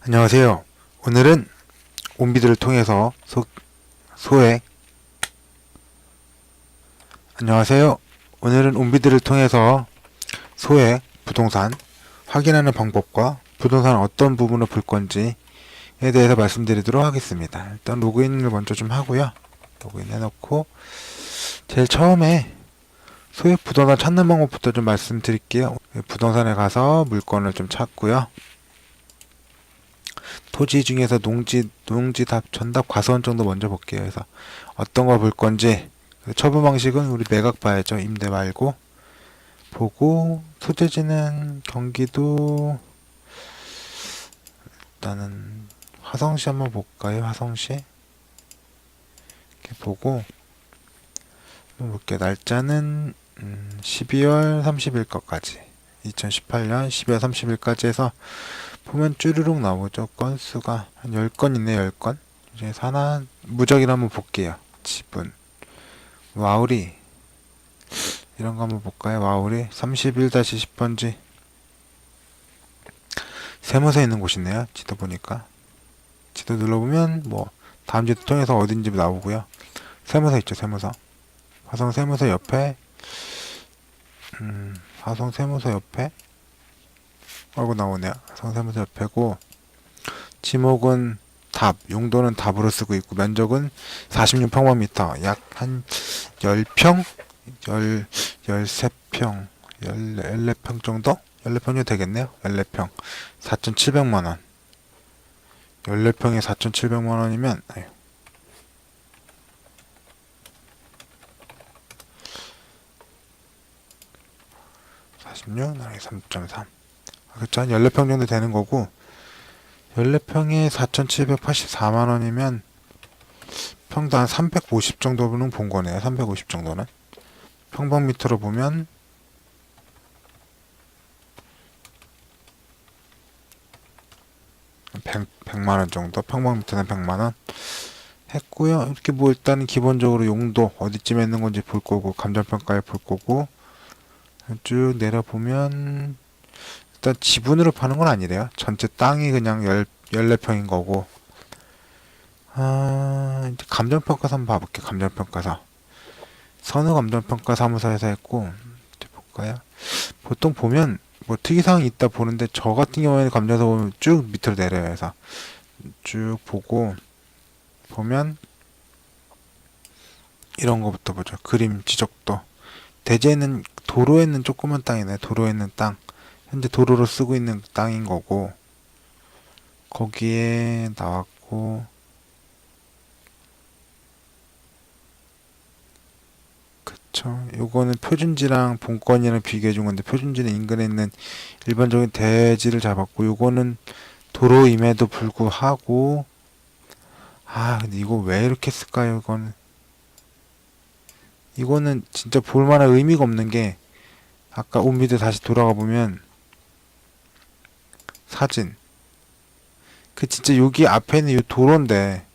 안녕하세요. 오늘은 온비드를 통해서 소액 안녕하세요. 오늘은 온비드를 통해서 소액 부동산 확인하는 방법과 부동산 어떤 부분을 볼 건지에 대해서 말씀드리도록 하겠습니다. 일단 로그인을 먼저 좀 하고요. 로그인 해놓고 제일 처음에 소액 부동산 찾는 방법부터 좀 말씀드릴게요. 부동산에 가서 물건을 좀 찾고요. 토지 중에서 농지 전답 과수원 정도 먼저 볼게요. 그래서 어떤 거 볼 건지. 처분 방식은 우리 매각 봐야죠. 임대 말고. 보고, 소재지는 경기도, 일단은 화성시 한번 볼까요? 화성시. 이렇게 보고, 한번 볼게요. 날짜는 12월 30일 것까지. 2018년 12월 30일까지 해서 보면 쭈르륵 나오죠. 건수가 한 10건 있네요. 10건. 중에서 하나 무적이라 한번 볼게요. 지분 와우리 이런 거 한번 볼까요? 와우리 31-10번지 세무서 있는 곳이네요. 지도 보니까 지도 눌러보면 뭐 다음 지도 통해서 어딘지 나오고요. 세무서 있죠. 세무서 화성 세무서 옆에 화성 세무서 옆에 하고 나오네요. 성세무서 옆에고 지목은 답, 용도는 답으로 쓰고 있고 면적은 46평방미터, 약 한 10평? 13평, 14평 정도? 14평 정도 되겠네요. 14평. 4,700만원. 14평에 4,700만원이면 46 나누기 3.3. 그쵸, 한 14평 정도 되는 거고 14평에 4,784만원이면 평당 한 350 정도는 본 거네요. 350 정도는 평방미터로 보면 100만원 정도, 평방미터는 100만원 했고요. 이렇게 뭐 일단은 기본적으로 용도 어디쯤에 있는 건지 볼 거고 감정평가에 볼 거고 쭉 내려보면 일단 지분으로 파는 건 아니래요. 전체 땅이 그냥 14평인 거고. 이제 감정평가서 한번 봐볼게요. 감정평가서. 선우 감정평가 사무소에서 했고, 이제 볼까요? 보통 보면, 뭐 특이사항이 있다 보는데, 저 같은 경우에는 감정서 보면 쭉 밑으로 내려요. 해서 쭉 보고, 보면, 이런 거부터 보죠. 그림 지적도. 대지에는, 도로에 있는 조그만 땅이네. 도로에 있는 땅. 현재 도로로 쓰고 있는 땅인 거고 거기에 나왔고 그쵸. 요거는 표준지랑 본건이랑 비교해 준 건데 표준지는 인근에 있는 일반적인 대지를 잡았고 요거는 도로임에도 불구하고 근데 이거 왜 이렇게 쓸까요? 이거는 진짜 볼만한 의미가 없는 게 아까 온비드 다시 돌아가 보면 사진 진짜 여기 앞에 있는 이 도로인데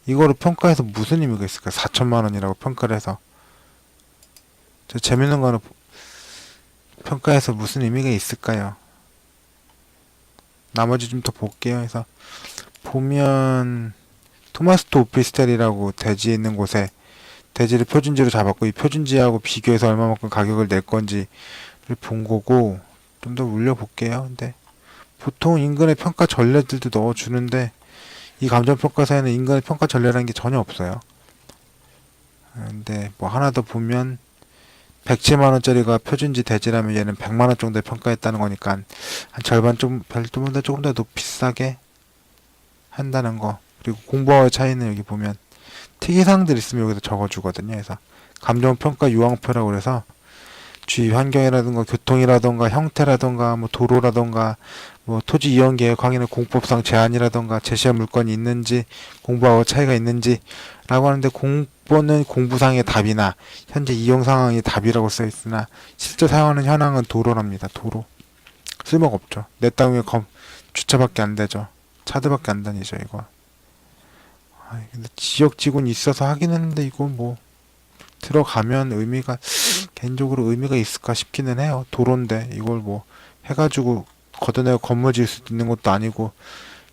이거를 평가해서 무슨 의미가 있을까? 4천만 원이라고 평가를 해서 저 재밌는 거는 평가해서 무슨 의미가 있을까요? 나머지 좀 더 볼게요. 해서 보면 토마스토 오피스텔이라고 대지에 있는 곳에 대지를 표준지로 잡았고 이 표준지하고 비교해서 얼마만큼 가격을 낼 건지를 본 거고 좀 더 올려볼게요. 근데 보통 인근의 평가 전례들도 넣어주는데 이 감정평가서에는 인근의 평가 전례라는 게 전혀 없어요. 근데 뭐 하나 더 보면 107만원짜리가 표준지 대지라면 얘는 100만원 정도에 평가했다는 거니까 한 절반 좀 별도보다 조금 더 비싸게 한다는 거. 그리고 공부와의 차이는 여기 보면 특이사항들 있으면 여기서 적어주거든요. 그래서 감정평가 유황표라고 그래서 주위 환경이라든가 교통이라든가 형태라든가 뭐 도로라든가 뭐 토지 이용 계획 확인의 공법상 제한이라든가 제시한 물건이 있는지 공부하고 차이가 있는지 라고 하는데 공부는 공부상의 답이나 현재 이용 상황이 답이라고 써 있으나 실제 사용하는 현황은 도로랍니다. 도로 쓸모가 없죠. 내 땅 위에 주차밖에 안 되죠. 차들밖에 안 다니죠. 이거 근데 지역지구는 있어서 하긴 했는데 이거 뭐 들어가면 개인적으로 의미가 있을까 싶기는 해요. 도로인데 이걸 뭐 해가지고 걷어내고 건물 지을 수 있는 것도 아니고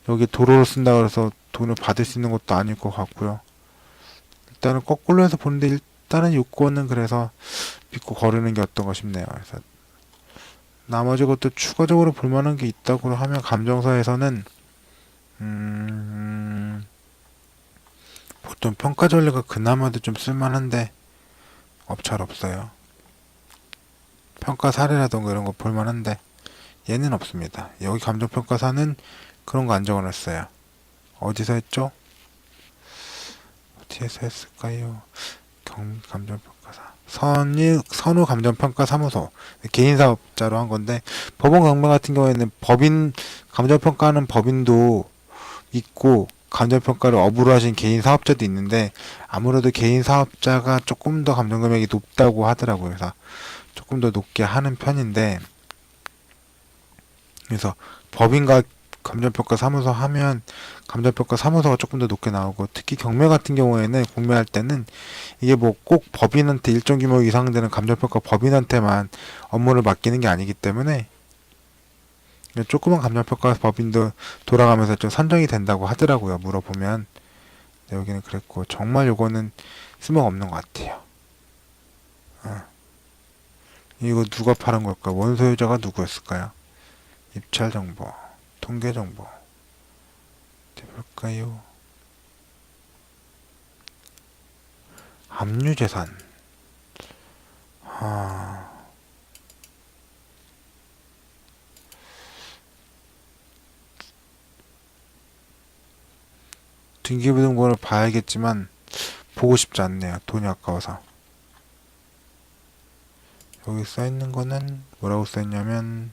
여기 도로를 쓴다 그래서 돈을 받을 수 있는 것도 아닐 것 같고요. 일단은 거꾸로 해서 보는데 일단은 요거는 그래서 믿고 거르는 게 어떤가 싶네요. 그래서 나머지 것도 추가적으로 볼만한 게 있다고 하면 감정사에서는 보통 평가 전례가 그나마도 좀 쓸만한데 잘 없어요. 평가 사례라던가 이런 거 볼만한데 얘는 없습니다. 여기 감정평가사는 그런 거 안 적어놨어요. 어디서 했죠? 어디에서 했을까요? 감정평가사 선우 감정평가사무소 개인사업자로 한 건데 법원 강매 같은 경우에는 법인 감정평가하는 법인도 있고 감정평가를 업으로 하신 개인 사업자도 있는데 아무래도 개인 사업자가 조금 더 감정금액이 높다고 하더라고요. 그래서 조금 더 높게 하는 편인데 그래서 법인과 감정평가 사무소 하면 감정평가 사무소가 조금 더 높게 나오고 특히 경매 같은 경우에는 공매할 때는 이게 뭐 꼭 법인한테 일정 규모 이상 되는 감정평가 법인한테만 업무를 맡기는 게 아니기 때문에 조그만 감정평가 법인도 돌아가면서 좀 선정이 된다고 하더라고요. 물어보면. 네, 여기는 그랬고 정말 요거는 쓸모가 없는 것 같아요. 이거 누가 팔은 걸까? 원소유자가 누구였을까요? 입찰 정보, 통계 정보. 어디 볼까요? 압류 재산. 등기부등본을 봐야겠지만 보고 싶지 않네요. 돈이 아까워서. 여기 써있는 거는 뭐라고 써있냐면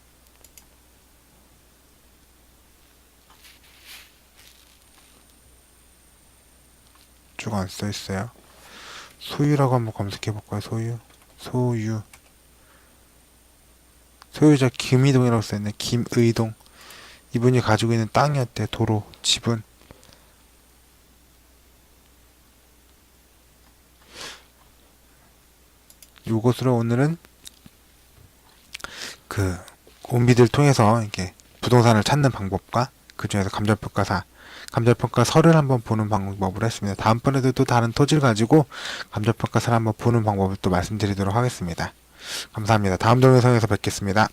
쭉 안 써있어요. 소유라고 한번 검색해볼까요? 소유자 김의동이라고 써있네. 김의동. 이분이 가지고 있는 땅이었대. 도로, 지분. 요것으로 오늘은 그 온비들 통해서 이렇게 부동산을 찾는 방법과 그 중에서 감정평가서를 한번 보는 방법을 했습니다. 다음번에도 또 다른 토지를 가지고 감정평가서를 한번 보는 방법을 또 말씀드리도록 하겠습니다. 감사합니다. 다음 동영상에서 뵙겠습니다.